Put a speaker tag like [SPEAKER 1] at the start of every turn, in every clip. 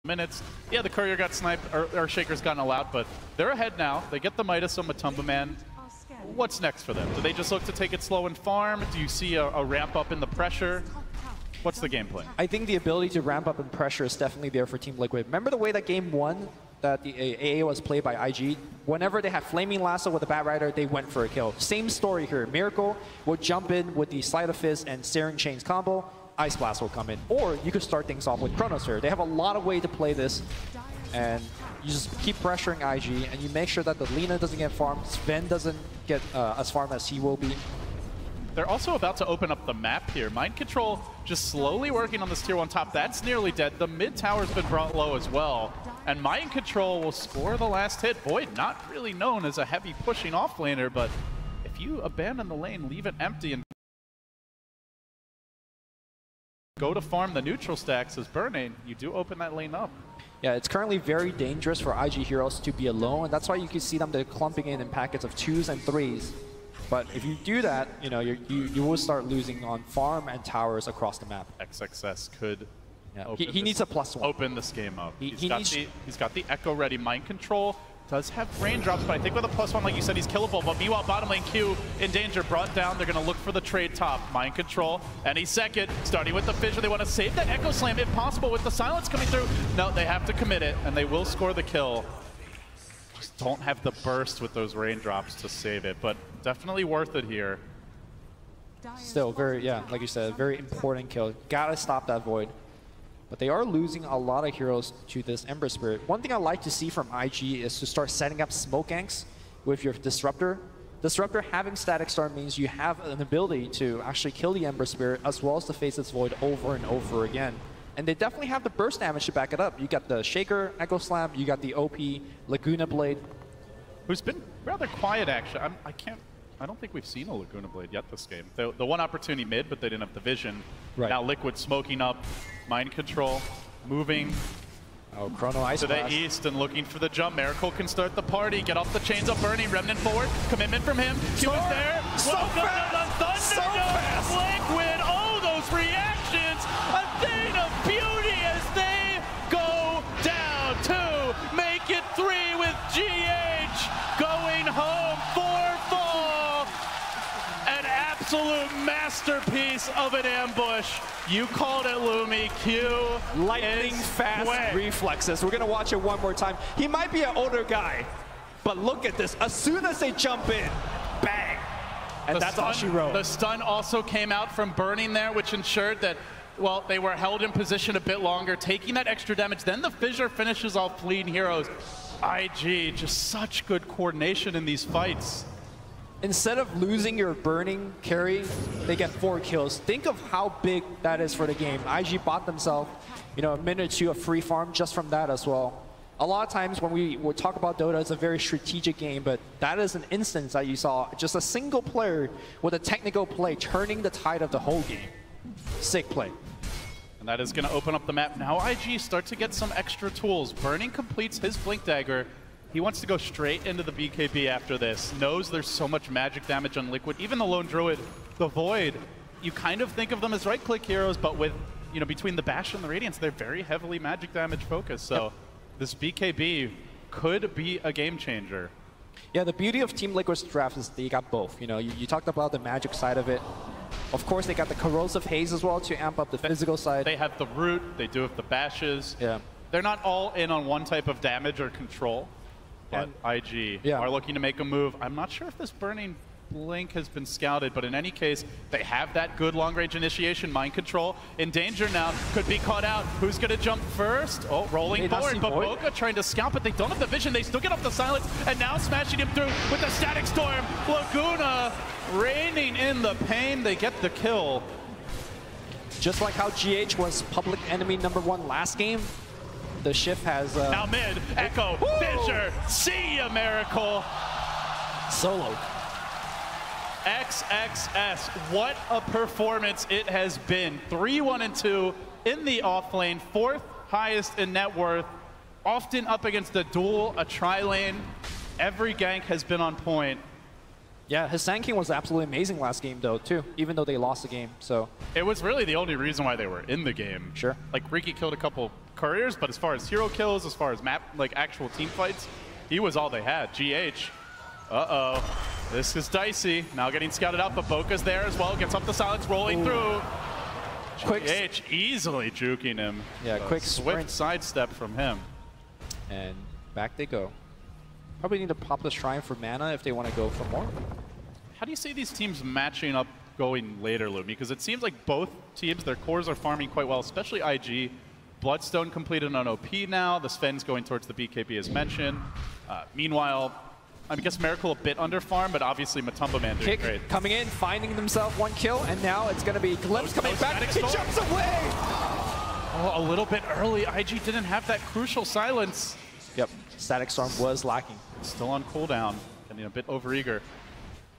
[SPEAKER 1] minutes. Yeah, the courier got sniped, or Shaker's gotten allowed, but they're ahead now. They get the Midas on Matumba Man. What's next for them? Do they just look to take it slow and farm? Do you see a ramp up in the pressure? What's the game plan?
[SPEAKER 2] I think the ability to ramp up in pressure is definitely there for Team Liquid. Remember the way that game 1 that the AA was played by IG? Whenever they had Flaming Lasso with the Bat Rider, they went for a kill. Same story here. Miracle would jump in with the Sleight of Fist and Searing Chains combo. Ice Blast will come in. Or you could start things off with Chronosphere. They have a lot of way to play this. And you just keep pressuring IG, and you make sure that the Lina doesn't get farmed, Sven doesn't get as farmed as he will be.
[SPEAKER 1] They're also about to open up the map here. Mind Control just slowly working on this tier 1 top. That's nearly dead. The mid tower's been brought low as well. And Mind Control will score the last hit. Void, not really known as a heavy pushing off laner, but if you abandon the lane, leave it empty, and go to farm the neutral stacks as Burning, you do open that lane up.
[SPEAKER 2] Yeah, it's currently very dangerous for IG heroes to be alone, and that's why you can see them clumping in packets of 2s and 3s. But if you do that, you know, you will start losing on farm and towers across the map.
[SPEAKER 1] XXS could
[SPEAKER 2] he needs a +1.
[SPEAKER 1] Open this game up. He's got the Echo ready. Mind Control does have raindrops, but I think with a +1, like you said, he's killable. But meanwhile, bottom lane Q in danger, brought down. They're going to look for the trade top. Mind Control, any second, starting with the Fissure. They want to save that Echo Slam if possible with the silence coming through. No, they have to commit it, and they will score the kill. Just don't have the burst with those raindrops to save it, but definitely worth it here.
[SPEAKER 2] Still very, yeah, like you said, very important kill. Gotta stop that Void. But they are losing a lot of heroes to this Ember Spirit. One thing I like to see from IG is to start setting up smoke ganks with your Disruptor. Disruptor having Static Star means you have an ability to actually kill the Ember Spirit as well as to face its Void over and over again. And they definitely have the burst damage to back it up. You got the Shaker, Echo Slam, you got the OP, Laguna Blade.
[SPEAKER 1] Who's been rather quiet, actually. I don't think we've seen a Laguna Blade yet this game. The one opportunity mid, but they didn't have the vision. Right. Now Liquid smoking up, Mind Control, moving
[SPEAKER 2] Chrono Ice
[SPEAKER 1] to
[SPEAKER 2] Blast.
[SPEAKER 1] The east and looking for the jump. Miracle can start the party, get off the chains of Burning, Remnant forward, commitment from him. Q is there.
[SPEAKER 2] So fast! So fast!
[SPEAKER 1] Liquid, oh, those reactions! A thing of beauty as they go down to make it 3 with GH going home 4-fall. An absolute masterpiece of an ambush. You called it, Lumi. Q.
[SPEAKER 2] Lightning fast reflexes. We're going to watch it one more time. He might be an older guy, but look at this. As soon as they jump in, bang. And that's all she wrote.
[SPEAKER 1] The stun also came out from Burning there, which ensured that, well, they were held in position a bit longer, taking that extra damage. Then the Fissure finishes off fleeing heroes. IG, just such good coordination in these fights.
[SPEAKER 2] Instead of losing your Burning carry, they get 4 kills. Think of how big that is for the game. IG bought themselves, you know, a minute or 2 of free farm just from that as well. A lot of times when we would talk about Dota, it's a very strategic game, but that is an instance that you saw just a single player with a technical play turning the tide of the whole game. Sick play.
[SPEAKER 1] And that is going to open up the map. Now IG start to get some extra tools. Burning completes his Blink Dagger. He wants to go straight into the BKB after this. Knows there's so much magic damage on Liquid. Even the Lone Druid, the Void, you kind of think of them as right-click heroes, but with, you know, between the Bash and the Radiance, they're very heavily magic damage focused. So this BKB could be a game changer.
[SPEAKER 2] Yeah, the beauty of Team Liquid's draft is they got both. You know, you talked about the magic side of it. Of course, they got the Corrosive Haze as well to amp up the physical side.
[SPEAKER 1] They have the Root, they do have the Bashes.
[SPEAKER 2] Yeah.
[SPEAKER 1] They're not all in on one type of damage or control. But IG are looking to make a move. I'm not sure if this Burning Blink has been scouted, but in any case, they have that good long-range initiation. Mind Control in danger now. Could be caught out. Who's going to jump first? Oh, rolling forward. But Boca trying to scout, but they don't have the vision. They still get off the silence, and now smashing him through with the Static Storm. Laguna reigning in the pain. They get the kill.
[SPEAKER 2] Just like how GH was public enemy #1 last game, the shift has...
[SPEAKER 1] now mid, Echo, Fissure, see ya, Miracle.
[SPEAKER 2] Solo.
[SPEAKER 1] XXS, what a performance it has been. 3-1-2 in the off lane, 4th highest in net worth, often up against a duel, a tri-lane. Every gank has been on point.
[SPEAKER 2] Yeah, his Sand King was absolutely amazing last game, though, too, even though they lost the game. So
[SPEAKER 1] it was really the only reason why they were in the game.
[SPEAKER 2] Sure.
[SPEAKER 1] Like, REKT killed a couple couriers, but as far as hero kills, as far as map, like, actual team fights, he was all they had. GH. Uh-oh. This is dicey. Now getting scouted out, but Boca's there as well. Gets up the silence, rolling through.
[SPEAKER 2] Quick.
[SPEAKER 1] GH easily juking him.
[SPEAKER 2] Yeah, quick
[SPEAKER 1] swift sidestep from him.
[SPEAKER 2] And back they go. Probably need to pop the Shrine for mana if they want to go for more.
[SPEAKER 1] How do you see these teams matching up going later, Lumi? Because it seems like both teams, their cores are farming quite well, especially IG. Bloodstone completed on OP now. The Sven's going towards the BKB as mentioned. Meanwhile, I guess Miracle a bit under farm, but obviously Matumba Man doing great.
[SPEAKER 2] Coming in, finding themselves one kill, and now it's going to be Glimpse coming back. He jumps away!
[SPEAKER 1] Oh, a little bit early. IG didn't have that crucial silence.
[SPEAKER 2] Yep, Static Storm was lacking.
[SPEAKER 1] Still on cooldown, getting a bit overeager.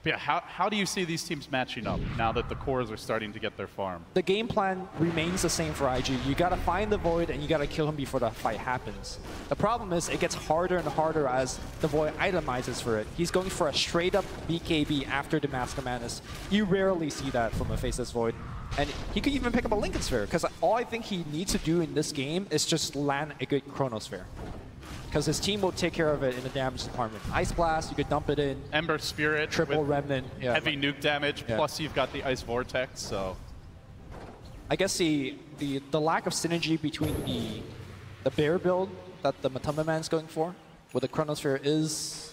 [SPEAKER 1] But yeah, how do you see these teams matching up now that the cores are starting to get their farm?
[SPEAKER 2] The game plan remains the same for IG. You got to find the Void and you got to kill him before the fight happens. The problem is it gets harder and harder as the Void itemizes for it. He's going for a straight up BKB after the Mask of Madness. You rarely see that from a Faceless Void. And he could even pick up a Lincoln Sphere, because all I think he needs to do in this game is just land a good Chronosphere. Because his team will take care of it in the damage department. Ice Blast, you could dump it in.
[SPEAKER 1] Ember Spirit.
[SPEAKER 2] Triple Remnant. Yeah.
[SPEAKER 1] Heavy nuke damage, plus you've got the Ice Vortex, so.
[SPEAKER 2] I guess the lack of synergy between the bear build that the Matumba Man's going for with the Chronosphere is...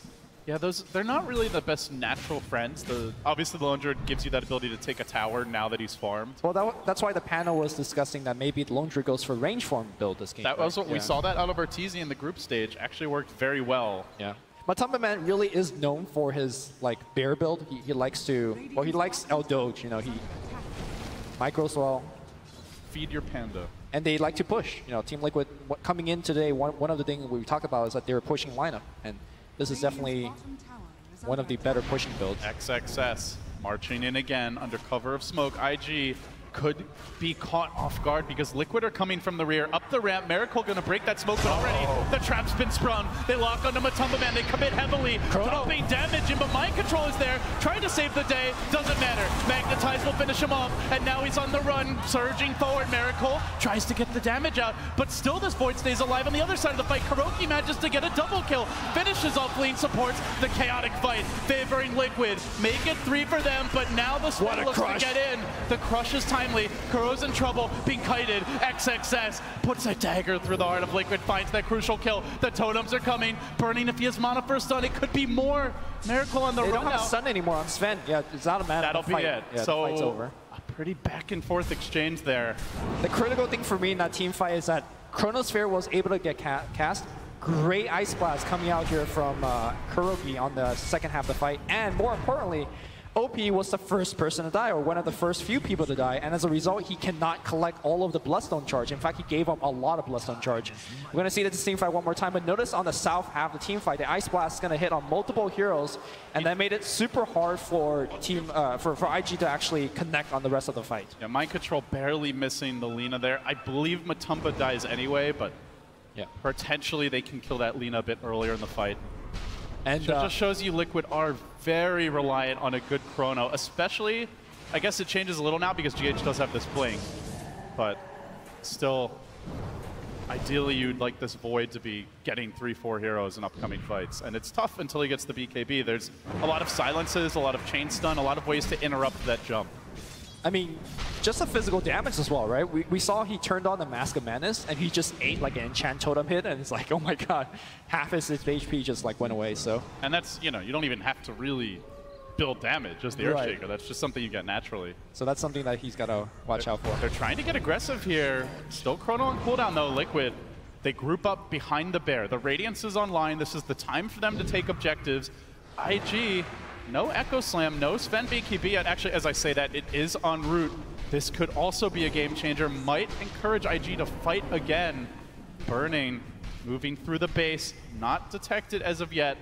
[SPEAKER 1] Yeah, they're not really the best natural friends. Obviously, the Lone Druid gives you that ability to take a tower now that he's farmed.
[SPEAKER 2] Well, that's why the panel was discussing that maybe the Lone Druid goes for range form build this game.
[SPEAKER 1] That was what we saw that out of Arteezy in the group stage. Actually worked very well.
[SPEAKER 2] Yeah. Matumba Man really is known for his like bear build. He likes to, well, he likes El Doge. You know, he micros well.
[SPEAKER 1] Feed your panda. And
[SPEAKER 2] they like to push. You know, Team Liquid coming in today. One of the things we talked about is that they were pushing lineup, and this is definitely one of the better pushing builds.
[SPEAKER 1] XXS marching in again under cover of smoke. IG could be caught off guard because Liquid are coming from the rear. Up the ramp, Miracle gonna break that smoke, but already the trap's been sprung. They lock onto Matumba Man, they commit heavily, dropping damage in, but Mind Control is there, trying to save the day, doesn't matter. Magnetize will finish him off, and now he's on the run, surging forward. Miracle tries to get the damage out, but still this Void stays alive on the other side of the fight. KeyArena manages to get a double kill, finishes off Lean, supports the chaotic fight, favoring Liquid. Make it 3 for them, but now the Sven looks to get in. The crush is timely. KeyArena's in trouble, being kited. XXS puts a dagger through the heart of Liquid, finds that crucial kill. The totems are coming. Burning if he has mana for a stun. It could be more. Miracle on the run.
[SPEAKER 2] They don't have stun anymore on Sven. Yeah, it's not a matter.
[SPEAKER 1] That'll be it.
[SPEAKER 2] Yeah,
[SPEAKER 1] so
[SPEAKER 2] the fight's over.
[SPEAKER 1] A pretty back and forth exchange there.
[SPEAKER 2] The critical thing for me in that team fight is that Chronosphere was able to get cast. Great Ice Blast coming out here from KeyArena on the second half of the fight. And more importantly, OP was the first person to die, or one of the first few people to die, and as a result, he cannot collect all of the Bloodstone charge. In fact, he gave up a lot of Bloodstone charge. We're going to see this team fight one more time, but notice on the south half of the team fight, the Ice Blast is going to hit on multiple heroes, and that made it super hard for for IG to actually connect on the rest of the fight.
[SPEAKER 1] Yeah, Mind Control barely missing the Lina there. I believe Matumba dies anyway, but potentially they can kill that Lina a bit earlier in the fight. And it just shows you Liquid are very reliant on a good chrono, especially, I guess it changes a little now because GH does have this blink, but still, ideally you'd like this Void to be getting 3-4 heroes in upcoming fights, and it's tough until he gets the BKB. There's a lot of silences, a lot of chain stun, a lot of ways to interrupt that jump.
[SPEAKER 2] I mean, just the physical damage as well, right? We saw he turned on the Mask of Madness, and he just ate like an enchant totem hit, and it's like, oh my god, half his HP just like went away, so.
[SPEAKER 1] And that's, you know, you don't even have to really build damage, just the Earthshaker. That's just something you get naturally.
[SPEAKER 2] So that's something that he's got to watch out for.
[SPEAKER 1] They're trying to get aggressive here. Still Chrono on cooldown though, Liquid. They group up behind the bear. The Radiance is online. This is the time for them to take objectives. IG, no Echo Slam, no Sven BKB yet. Actually, as I say that, it is en route. This could also be a game changer. Might encourage IG to fight again. Burning, moving through the base, not detected as of yet.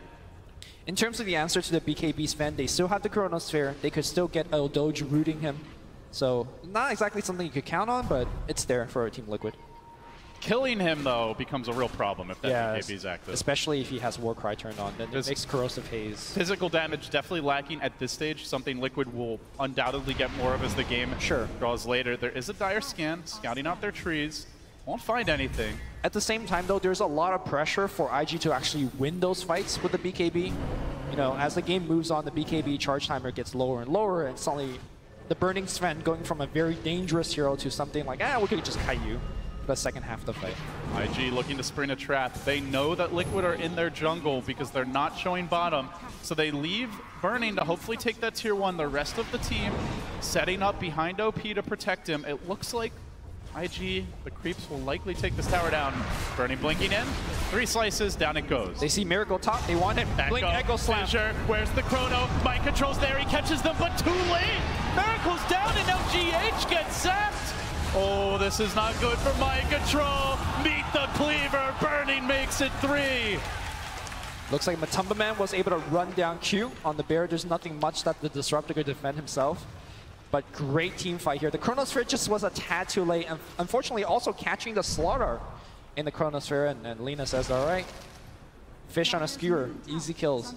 [SPEAKER 2] In terms of the answer to the BKB Sven, they still have the Chronosphere. They could still get El Doge rooting him. So not exactly something you could count on, but it's there for Team Liquid.
[SPEAKER 1] Killing him, though, becomes a real problem if that BKB is active.
[SPEAKER 2] Especially if he has Warcry turned on. Then it makes Corrosive Haze.
[SPEAKER 1] Physical damage definitely lacking at this stage, something Liquid will undoubtedly get more of as the game draws later. There is a dire scan, scouting out their trees. Won't find anything.
[SPEAKER 2] At the same time, though, there's a lot of pressure for IG to actually win those fights with the BKB. You know, as the game moves on, the BKB charge timer gets lower and lower, and suddenly the Burning Sven going from a very dangerous hero to something like, we could just kite you for the second half of the fight.
[SPEAKER 1] IG looking to spring a trap. They know that Liquid are in their jungle because they're not showing bottom, so they leave Burning to hopefully take that tier 1. The rest of the team setting up behind OP to protect him. It looks like IG, the creeps will likely take this tower down. Burning blinking in. 3 slices, down it goes.
[SPEAKER 2] They see Miracle top, they want it. Blink, Echo Slam.
[SPEAKER 1] Where's the Chrono? Mind control's there, he catches them, but too late! Miracle's down and now GH gets zapped! Oh, this is not good for Mind Control. Meet the Cleaver, Burning makes it 3.
[SPEAKER 2] Looks like Matumba Man was able to run down Q on the bear. There's nothing much that the Disruptor could defend himself. But great team fight here. The Chronosphere just was a tad too late, and unfortunately also catching the Slaughter in the Chronosphere, and Lina says, all right, fish on a skewer, easy kills.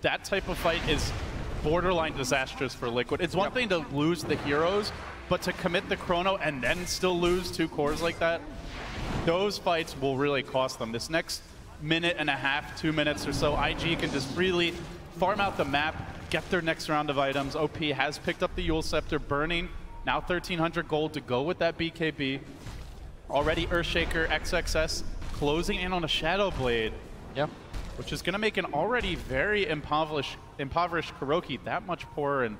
[SPEAKER 1] That type of fight is borderline disastrous for Liquid. It's one thing to lose the heroes, but to commit the Chrono and then still lose 2 cores like that, those fights will really cost them. This next minute and a half, 2 minutes or so, IG can just freely farm out the map, get their next round of items. OP has picked up the Yule Scepter, Burning, now 1,300 gold to go with that BKB. Already Earthshaker, XXS, closing in on a Shadow Blade.
[SPEAKER 2] Yep.
[SPEAKER 1] Which is going to make an already very impoverished KuroKy that much poorer, and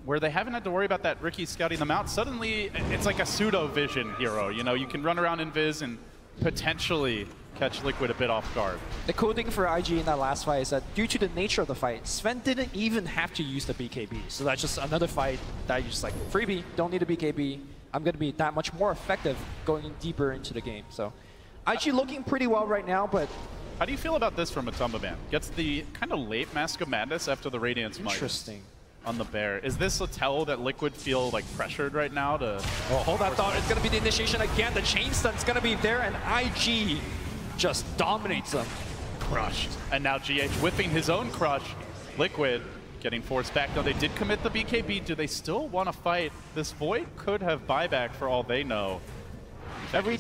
[SPEAKER 1] where they haven't had to worry about that Riki scouting them out, suddenly it's like a pseudo-vision hero. You know, you can run around invis and potentially catch Liquid a bit off guard.
[SPEAKER 2] The cool thing for IG in that last fight is that due to the nature of the fight, Sven didn't even have to use the BKB. So that's just another fight that you're just like, freebie, don't need a BKB. I'm going to be that much more effective going deeper into the game. So IG looking pretty well right now, but...
[SPEAKER 1] How do you feel about this from Matumba Man? Gets the kind of late Mask of Madness after the Radiance Might.
[SPEAKER 2] Interesting.
[SPEAKER 1] On the bear. Is this a tell that Liquid feel like pressured right now to...
[SPEAKER 2] Oh, hold that thought. It's going to be the initiation again. The chain stun's going to be there, and IG just dominates them.
[SPEAKER 1] Crushed. And now GH whipping his own crush. Liquid getting forced back. Now they did commit the BKB. Do they still want to fight? This Void could have buyback for all they know.
[SPEAKER 2] Every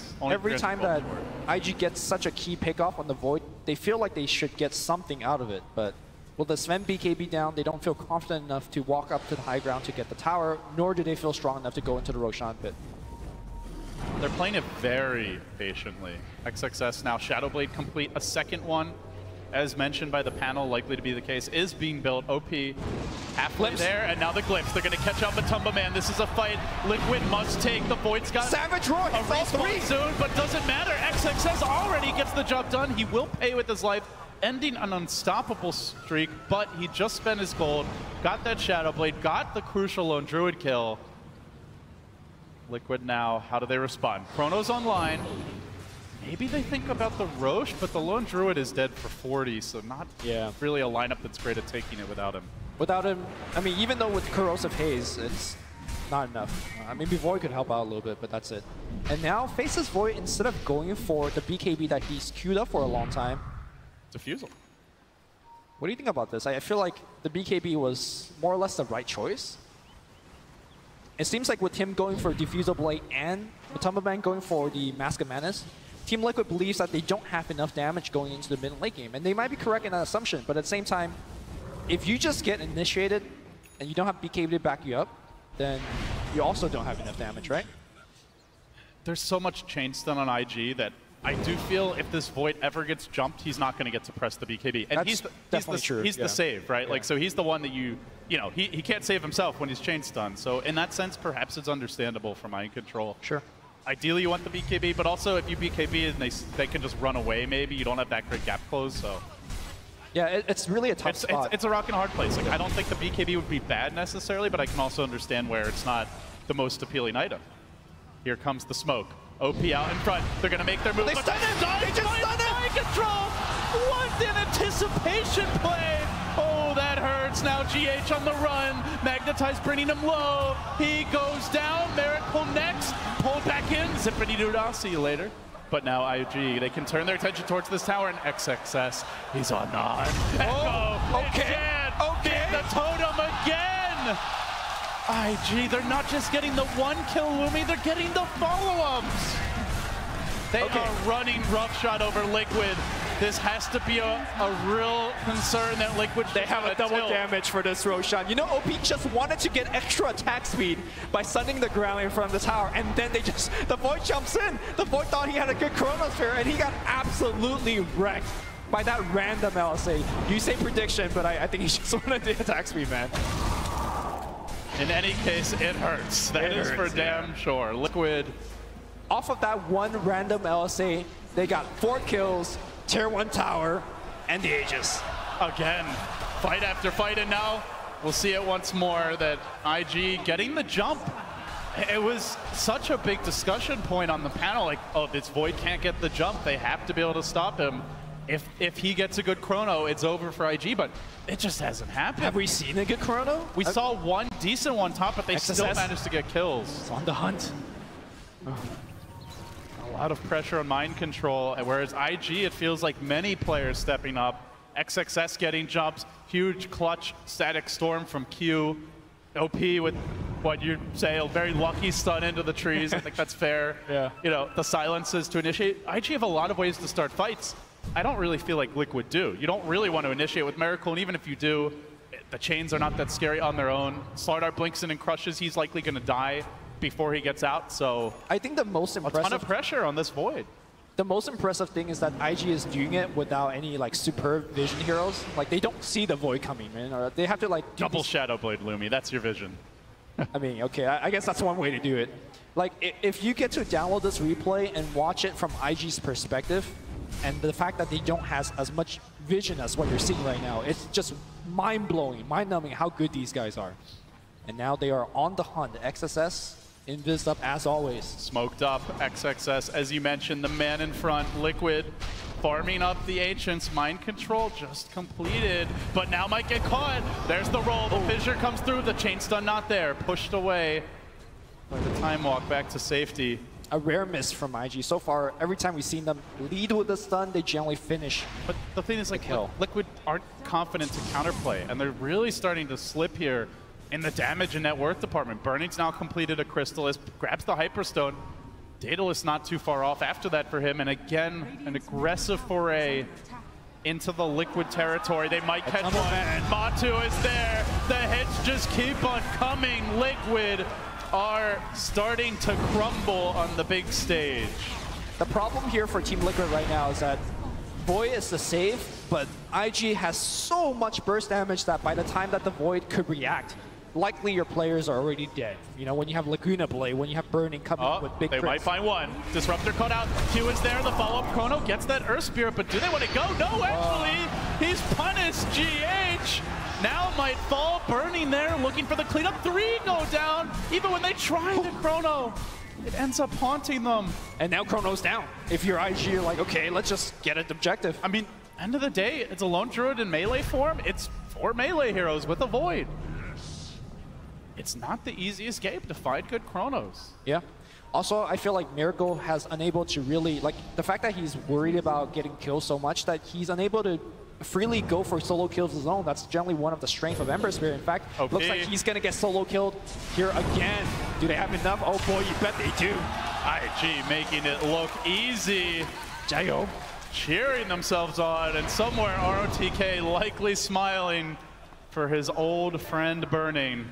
[SPEAKER 2] time that IG gets such a key pickoff on the Void, they feel like they should get something out of it, but with the Sven BKB down, they don't feel confident enough to walk up to the high ground to get the tower, nor do they feel strong enough to go into the Roshan pit.
[SPEAKER 1] They're playing it very patiently. XXS now Shadowblade complete. A second one, as mentioned by the panel, likely to be the case, is being built. OP halfway there, and now the Glimpse. They're going to catch out Matumba Man. This is a fight Liquid must take. The Void's got
[SPEAKER 2] Savage Roy,
[SPEAKER 1] a respawn soon, but doesn't matter. XXS already gets the job done. He will pay with his life, ending an unstoppable streak, but he just spent his gold, got that Shadowblade, got the crucial Lone Druid kill. Liquid now, how do they respond? Chrono's online. Maybe they think about the Roche, but the Lone Druid is dead for 40, so not really a lineup that's great at taking it without him.
[SPEAKER 2] Without him, I mean, even though with Corrosive Haze, it's not enough. Maybe Void could help out a little bit, but that's it. And now faces Void, instead of going for the BKB that he's queued up for a long time,
[SPEAKER 1] Diffusal.
[SPEAKER 2] What do you think about this? I feel like the BKB was more or less the right choice. It seems like with him going for Diffusal Blade and Matumba Man going for the Mask of Madness, Team Liquid believes that they don't have enough damage going into the mid and late game. And they might be correct in that assumption, but at the same time, if you just get initiated and you don't have BKB to back you up, then you also don't have enough damage, right?
[SPEAKER 1] There's so much chain stun on IG that I do feel if this Void ever gets jumped, he's not going to get to press the BKB. And
[SPEAKER 2] That's definitely true.
[SPEAKER 1] He's the save, right? Like, so he's the one that you know, he can't save himself when he's chain stunned. So in that sense, perhaps it's understandable for Mind Control.
[SPEAKER 2] Sure.
[SPEAKER 1] Ideally, you want the BKB, but also if you BKB and they can just run away, maybe you don't have that great gap close. So
[SPEAKER 2] yeah, it's really a tough spot.
[SPEAKER 1] It's a rock and hard place. Like, I don't think the BKB would be bad necessarily, but I can also understand where it's not the most appealing item. Here comes the smoke. OP out in front. They're going to make their move.
[SPEAKER 2] They stun him! They just stun him!
[SPEAKER 1] Mind Control! What an anticipation play Oh, that hurts. Now GH on the run. Magnetize bringing him low. He goes down. Miracle next. Pulled back in. Zippity doo-dah. See you later. But now IG, they can turn their attention towards this tower, and XXS, he's on the hunt.
[SPEAKER 2] Oh, okay.
[SPEAKER 1] Okay. The totem again. IG, they're not just getting the one kill, Lumi, they're getting the follow-ups. They are running roughshot over Liquid. This has to be a real concern that Liquid.
[SPEAKER 2] They have a double damage for this Roshan. You know, OP just wanted to get extra attack speed by sunning the ground in front of the tower, and then the Void jumps in. The Void thought he had a good Chronosphere, and he got absolutely wrecked by that random LSA. You say prediction, but I think he just wanted the attack speed, man.
[SPEAKER 1] In any case, it hurts. That is for damn sure. Liquid.
[SPEAKER 2] Off of that one random LSA, they got 4 kills, Tier 1 tower, and the Aegis.
[SPEAKER 1] Again, fight after fight, and now we'll see it once more that IG getting the jump. It was such a big discussion point on the panel, like, oh, this Void can't get the jump. They have to be able to stop him. If he gets a good chrono, it's over for IG, but it just hasn't happened.
[SPEAKER 2] Have we seen a good chrono?
[SPEAKER 1] We saw one decent one top, but they still managed to get kills.
[SPEAKER 2] It's on the hunt.
[SPEAKER 1] A lot of pressure on mind control, whereas IG, it feels like many players stepping up. XXS getting jumps, huge clutch static storm from Q. OP with what you say, a very lucky stun into the trees. I think that's fair.
[SPEAKER 2] Yeah.
[SPEAKER 1] You know, the silences to initiate. IG have a lot of ways to start fights. I don't really feel like Liquid do. You don't really want to initiate with Miracle, and even if you do, the chains are not that scary on their own. Slardar blinks in and crushes. He's likely going to die before he gets out, so
[SPEAKER 2] I think the most impressive,
[SPEAKER 1] a ton of pressure on this Void.
[SPEAKER 2] The most impressive thing is that IG is doing it without any like superb vision heroes. Like they don't see the Void coming, man, or they have to like
[SPEAKER 1] double Shadow Blade, Lumi. That's your vision.
[SPEAKER 2] I mean, okay, I guess that's one way to do it. Like if you get to download this replay and watch it from IG's perspective, and the fact that they don't have as much vision as what you're seeing right now, it's just mind-blowing, mind-numbing how good these guys are. And now they are on the hunt. XSS invis up as always.
[SPEAKER 1] Smoked up, XXS, as you mentioned, the man in front, Liquid, farming up the Ancients. Mind control just completed, but now might get caught. There's the roll, the fissure comes through, the chain stun not there, pushed away by the time walk back to safety.
[SPEAKER 2] A rare miss from IG. So far, every time we've seen them lead with the stun, they generally finish.
[SPEAKER 1] But the thing is, like, Liquid aren't confident to counterplay, and they're really starting to slip here in the damage and net worth department. Burning's now completed a Crystallis, grabs the Hyperstone. Daedalus not too far off after that for him, and again, an aggressive foray into the Liquid territory. They might catch one. Matu is there. The hits just keep on coming. Liquid are starting to crumble on the big stage.
[SPEAKER 2] The problem here for Team Liquid right now is that Void is the save, but IG has so much burst damage that by the time that the Void could react, likely your players are already dead. You know, when you have Laguna Blade, when you have Burning coming with big crits.
[SPEAKER 1] They might find one. Disruptor cut out. Q is there. The follow-up chrono gets that Earth Spirit, but do they want to go? No, actually, he's punished. GH now might fall. Burning there, looking for the cleanup. 3 go down. Even when they try the chrono, it ends up haunting them.
[SPEAKER 2] And now chrono's down. If you're IG, you're like, okay, let's just get an objective.
[SPEAKER 1] I mean, end of the day, it's a lone druid in melee form. It's 4 melee heroes with a Void. It's not the easiest game to find good chronos.
[SPEAKER 2] Yeah. Also, I feel like Miracle has unable to really, like, the fact that he's worried about getting killed so much that he's unable to freely go for solo kills of his own. That's generally one of the strengths of Ember Spirit. In fact, looks like he's going to get solo killed here again. Do they have enough? Oh boy, you bet they do.
[SPEAKER 1] IG making it look easy.
[SPEAKER 2] Jayo
[SPEAKER 1] cheering themselves on, and somewhere ROTK likely smiling for his old friend Burning.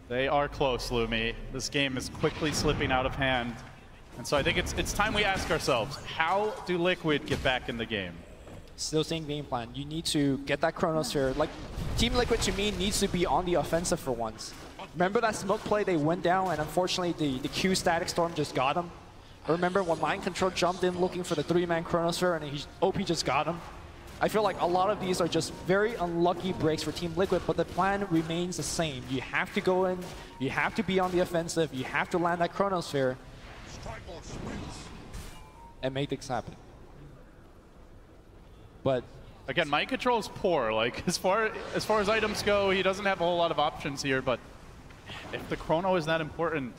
[SPEAKER 1] They are close, Lumi. This game is quickly slipping out of hand. And so I think it's time we ask ourselves, how do Liquid get back in the game?
[SPEAKER 2] Still same game plan. You need to get that Chronosphere. Like, Team Liquid to me needs to be on the offensive for once. Remember that smoke play? They went down, and unfortunately the Q Static Storm just got him. Remember when Mind Control jumped in looking for the 3-man Chronosphere, and OP just got him? I feel like a lot of these are just very unlucky breaks for Team Liquid, but the plan remains the same. You have to go in, you have to be on the offensive, you have to land that Chronosphere, and make things happen. But
[SPEAKER 1] Again, mind control is poor. Like as far as items go, he doesn't have a whole lot of options here. But if the chrono is that important,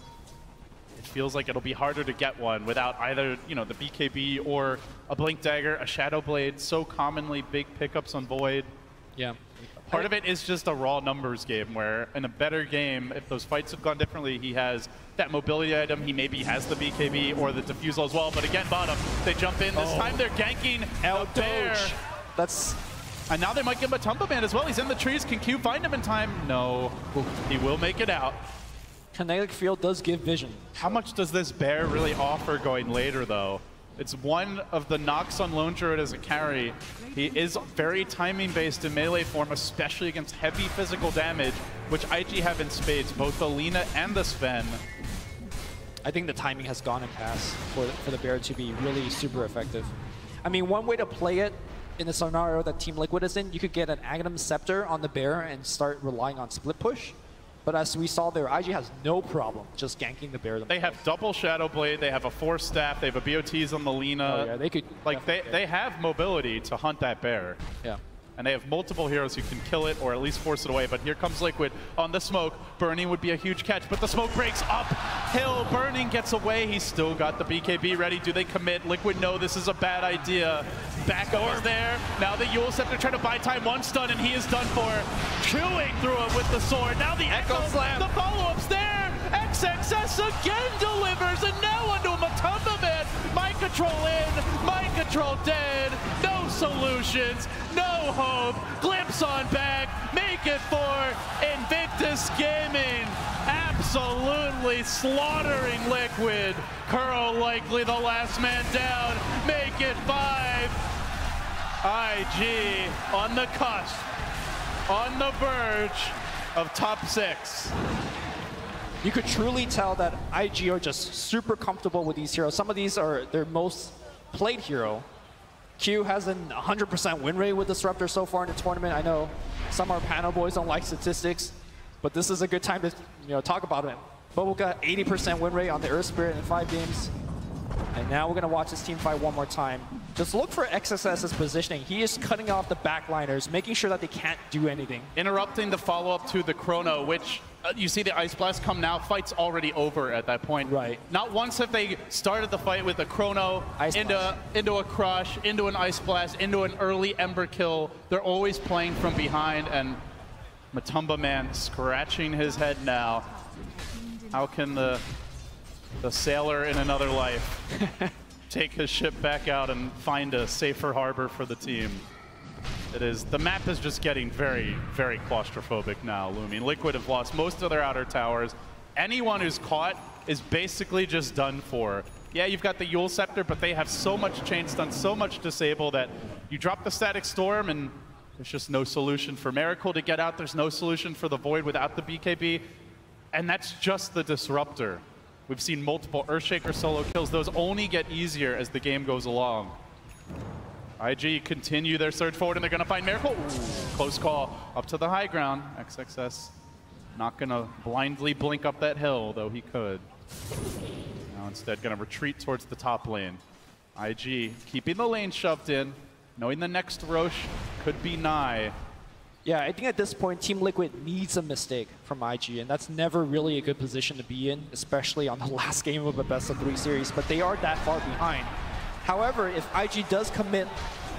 [SPEAKER 1] it feels like it'll be harder to get one without either, you know, the BKB or a Blink Dagger, a Shadow Blade. So commonly big pickups on Void.
[SPEAKER 2] Yeah.
[SPEAKER 1] Part of it is just a raw numbers game where in a better game, if those fights have gone differently, he has that mobility item, he maybe has the BKB or the Diffusal as well. But again, bottom, they jump in. This time they're ganking
[SPEAKER 2] out
[SPEAKER 1] Bear. And now they might give him a Tumble Man as well. He's in the trees. Can Q find him in time? No. He will make it out.
[SPEAKER 2] Kinetic Field does give vision.
[SPEAKER 1] How much does this Bear really offer going later, though? It's one of the knocks on Lone Druid as a carry. He is very timing-based in melee form, especially against heavy physical damage, which IG have in spades, both the Lina and the Sven.
[SPEAKER 2] I think the timing has gone in pass for the Bear to be really super effective. I mean, one way to play it in the scenario that Team Liquid is in, you could get an Aghanim Scepter on the Bear and start relying on split push. But as we saw there, IG has no problem just ganking the Bear themselves.
[SPEAKER 1] They have double Shadow Blade, they have a Force Staff, they have a BOTs on the Lina.
[SPEAKER 2] Oh, yeah, they could.
[SPEAKER 1] Like, they have mobility to hunt that Bear.
[SPEAKER 2] Yeah.
[SPEAKER 1] And they have multiple heroes who can kill it or at least force it away. But here comes Liquid on the smoke. Burning would be a huge catch, but the smoke breaks uphill. Burning gets away. He's still got the BKB ready. Do they commit? Liquid know this is a bad idea. Back over there. Now the Yule Scepter trying to buy time. One stun, and he is done for. Chewing through it with the sword. Now the Echo Slam. The follow-up's there. XXS again delivers, and now onto a Matumba Man. Mind control in. Mind control dead. No solutions. No hope. Glimpse on back. Make it for Invictus Gaming. Absolutely slaughtering Liquid. Kuro likely the last man down. Make it 5. IG on the cusp, on the verge of top 6.
[SPEAKER 2] You could truly tell that IG are just super comfortable with these heroes. Some of these are their most played hero. Q has an 100% win rate with Disruptor so far in the tournament. I know some of our panel boys don't like statistics, but this is a good time to talk about it. Bubble got 80% win rate on the Earth Spirit in 5 games. And now we're going to watch this team fight one more time. Just look for XSS's positioning. He is cutting off the backliners, making sure that they can't do anything.
[SPEAKER 1] Interrupting the follow-up to the Chrono, which you see the Ice Blast come now. Fight's already over at that point.
[SPEAKER 2] Right.
[SPEAKER 1] Not once have they started the fight with a Chrono into a Crush, into an Ice Blast, into an early Ember kill. They're always playing from behind, and Matumba Man scratching his head now. How can the sailor in another life take his ship back out and find a safer harbor for the team? The map is just getting very, very claustrophobic now, Lumi. Liquid have lost most of their outer towers. Anyone who's caught is basically just done for. Yeah, you've got the Yule Scepter, but they have so much chain stun, so much disable that you drop the Static Storm and there's just no solution for Miracle to get out. There's no solution for the Void without the BKB. And that's just the Disruptor. We've seen multiple Earthshaker solo kills. Those only get easier as the game goes along. IG continue their surge forward, and they're going to find Miracle. Ooh, close call. Up to the high ground. XXS not going to blindly blink up that hill, though he could. Now instead going to retreat towards the top lane. IG keeping the lane shoved in, knowing the next Roche could be nigh.
[SPEAKER 2] Yeah, I think at this point, Team Liquid needs a mistake from IG, and that's never really a good position to be in, especially on the last game of a best-of-3 series, but they are that far behind. However, if IG does commit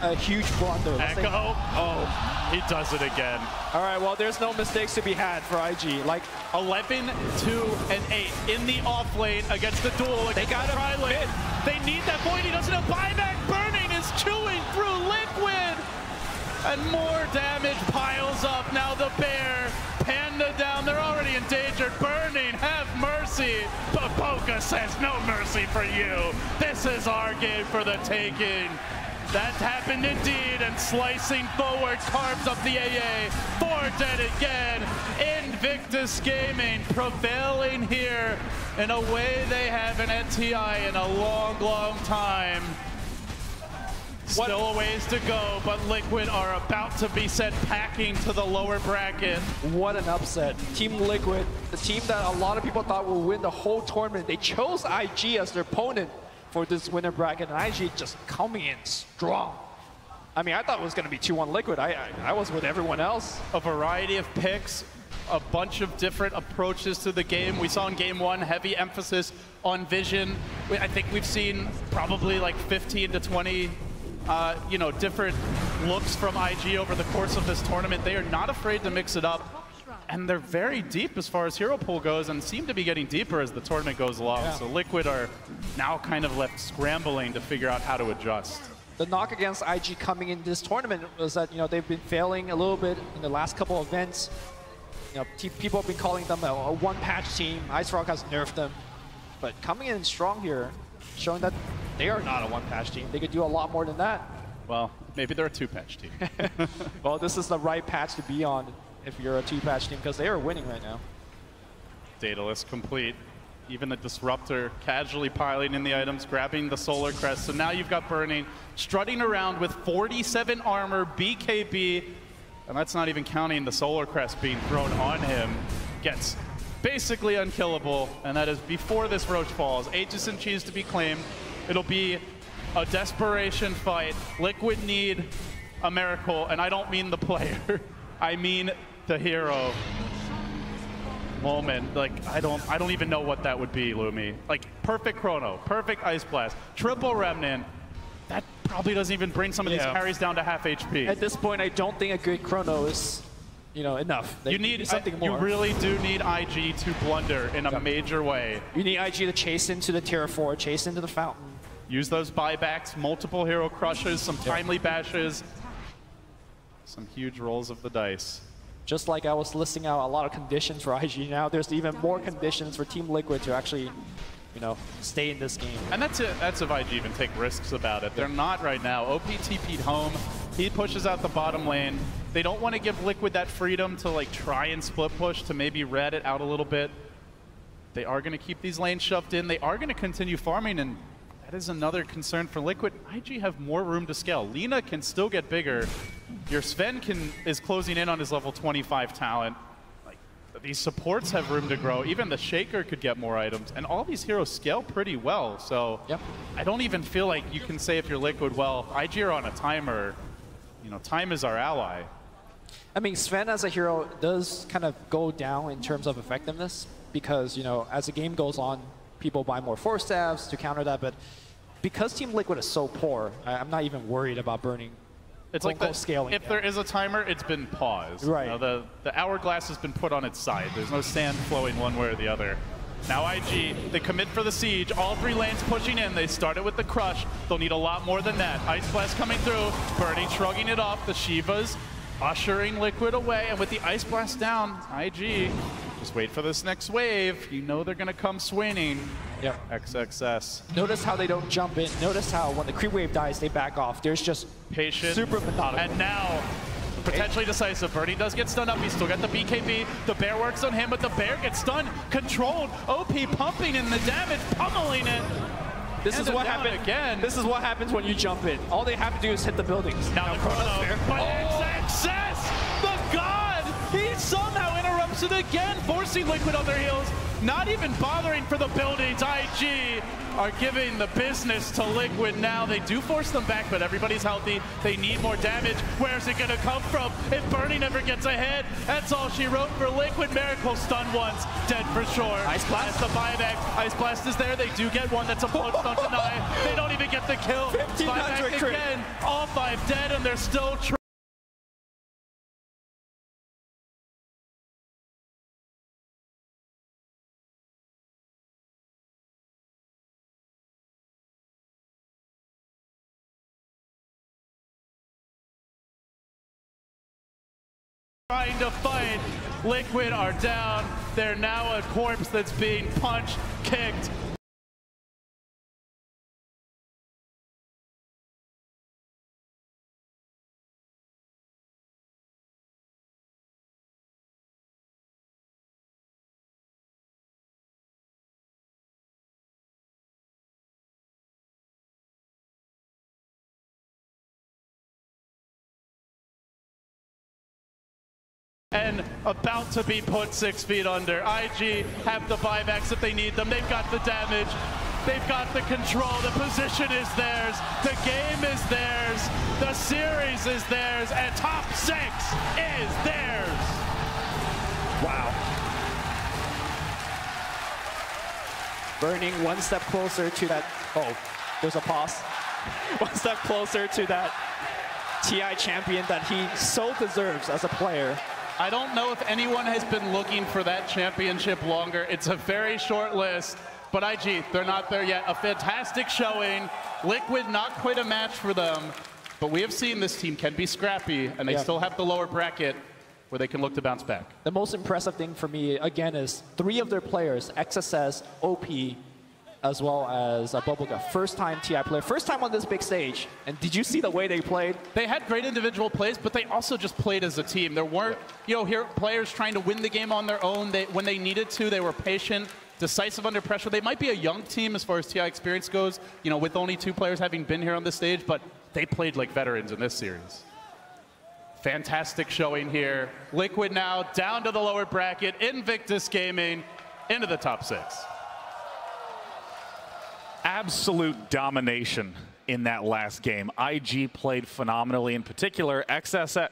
[SPEAKER 2] a huge blunder...
[SPEAKER 1] Echo? Oh, he does it again.
[SPEAKER 2] All right, well, there's no mistakes to be had for IG. Like
[SPEAKER 1] 11, 2, and 8 in the off lane against the duel.
[SPEAKER 2] They got
[SPEAKER 1] to lane. They need that Void. He doesn't have buyback. Burning is chewing through Liquid. And more damage piles up. Now the Bear, Panda down. They're already endangered. Burning, have mercy. But Boca says no mercy for you. This is our game for the taking. That happened indeed, and slicing forward carves up the AA. 4 dead again. Invictus Gaming prevailing here in a way they haven't at TI in a long, long time. Still a ways to go, but Liquid are about to be sent packing to the lower bracket.
[SPEAKER 2] What an upset. Team Liquid, the team that a lot of people thought will win the whole tournament, they chose IG as their opponent for this winner bracket, and IG just coming in strong. I mean, I thought it was going to be 2-1 Liquid. I was with everyone else.
[SPEAKER 1] A variety of picks, a bunch of different approaches to the game. We saw in game 1 heavy emphasis on vision. I think we've seen probably like 15 to 20 different looks from IG over the course of this tournament. They are not afraid to mix it up. And they're very deep as far as hero pool goes and seem to be getting deeper as the tournament goes along. Yeah. So Liquid are now kind of left scrambling to figure out how to adjust.
[SPEAKER 2] The knock against IG coming into this tournament was that they've been failing a little bit in the last couple of events. People have been calling them a one-patch team. IceFrog has nerfed them. But coming in strong here, showing that they are not a one-patch team. They could do a lot more than that.
[SPEAKER 1] Well, maybe they're a two-patch team.
[SPEAKER 2] Well, this is the right patch to be on if you're a two-patch team, because they are winning right now.
[SPEAKER 1] Daedalus complete. Even the Disruptor casually piling in the items, grabbing the Solar Crest. So now you've got Burning strutting around with 47 armor, BKB, and that's not even counting the Solar Crest being thrown on him. Gets basically unkillable, and that is before this Roach falls. Aegis and Cheese to be claimed. It'll be a desperation fight. Liquid need a miracle, and I don't mean the player. I mean the hero moment. Like, I don't even know what that would be, Lumi. Like, perfect Chrono, perfect Ice Blast, triple Remnant. That probably doesn't even bring some of these carries down to half HP.
[SPEAKER 2] At this point, I don't think a good Chrono is enough.
[SPEAKER 1] You need something more. You really do need IG to blunder in a major way.
[SPEAKER 2] You need IG to chase into the Tier 4, chase into the Fountain.
[SPEAKER 1] Use those buybacks, multiple hero crushes, some timely bashes, some huge rolls of the dice.
[SPEAKER 2] Just like I was listing out a lot of conditions for IG, now there's even more conditions for Team Liquid to actually, stay in this game.
[SPEAKER 1] And that's if IG even take risks about it. They're not right now. OP TP'd home. He pushes out the bottom lane. They don't want to give Liquid that freedom to try and split push to maybe red it out a little bit. They are going to keep these lanes shoved in. They are going to continue farming, and that is another concern for Liquid. IG have more room to scale. Lina can still get bigger. Your Sven is closing in on his level 25 talent. These supports have room to grow. Even the Shaker could get more items. And all these heroes scale pretty well. So I don't even feel like you can say if you're Liquid, well, IG are on a timer. Time is our ally.
[SPEAKER 2] I mean, Sven as a hero does kind of go down in terms of effectiveness because, as the game goes on, people buy more Force Staves to counter that. But because Team Liquid is so poor, I'm not even worried about burning.
[SPEAKER 1] It's like scaling. If there is a timer, it's been paused.
[SPEAKER 2] Right.
[SPEAKER 1] The hourglass has been put on its side. There's no sand flowing one way or the other. Now IG, they commit for the siege. All three lanes pushing in. They started with the crush. They'll need a lot more than that. Ice Blast coming through. Burning shrugging it off. The Shivas ushering Liquid away. And with the Ice Blast down, IG, just wait for this next wave. They're going to come swinging.
[SPEAKER 2] Yep.
[SPEAKER 1] XXS.
[SPEAKER 2] Notice how they don't jump in. Notice how when the creep wave dies, they back off. There's just
[SPEAKER 1] patient,
[SPEAKER 2] super methodical.
[SPEAKER 1] And now, potentially decisive. Burning does get stunned up. He's still got the BKB. The bear works on him, but the bear gets stunned. Controlled. OP pumping in the damage, pummeling it.
[SPEAKER 2] This is what happens again. This is what happens when you jump in. All they have to do is hit the buildings.
[SPEAKER 1] Now the Chrono. But XXS, the god, he somehow interrupts it again, forcing Liquid on their heels. Not even bothering for the buildings. IG are giving the business to Liquid now. They do force them back, but everybody's healthy. They need more damage. Where's it going to come from? If Burning ever gets ahead, that's all she wrote for Liquid. Miracle stun once, dead for sure.
[SPEAKER 2] Ice Blast.
[SPEAKER 1] That's the buyback. Ice Blast is there. They do get one. That's a punch, don't deny. They don't even get the kill. Buyback again. All 5 dead, and they're still trying to fight. Liquid are down. They're now a corpse that's being punched, kicked. And about to be put 6 feet under. IG have the buybacks if they need them. They've got the damage. They've got the control. The position is theirs. The game is theirs. The series is theirs. And top 6 is theirs.
[SPEAKER 2] Wow. Burning one step closer to that. Oh, there's a pause. One step closer to that TI champion that he so deserves as a player.
[SPEAKER 1] I don't know if anyone has been looking for that championship longer. It's a very short list, but IG, they're not there yet. A fantastic showing. Liquid, not quite a match for them, but we have seen this team can be scrappy, and they still have the lower bracket where they can look to bounce back.
[SPEAKER 2] The most impressive thing for me, again, is 3 of their players, XSS, OP, as well as Bubblegum. First-time TI player, first time on this big stage. And did you see the way they played?
[SPEAKER 1] They had great individual plays, but they also just played as a team. There weren't, here players trying to win the game on their own. When they needed to, they were patient, decisive under pressure. They might be a young team as far as TI experience goes, with only 2 players having been here on the stage, but they played like veterans in this series. Fantastic showing here. Liquid now down to the lower bracket. Invictus Gaming into the top 6.
[SPEAKER 3] Absolute domination in that last game. IG played phenomenally. In particular, XSS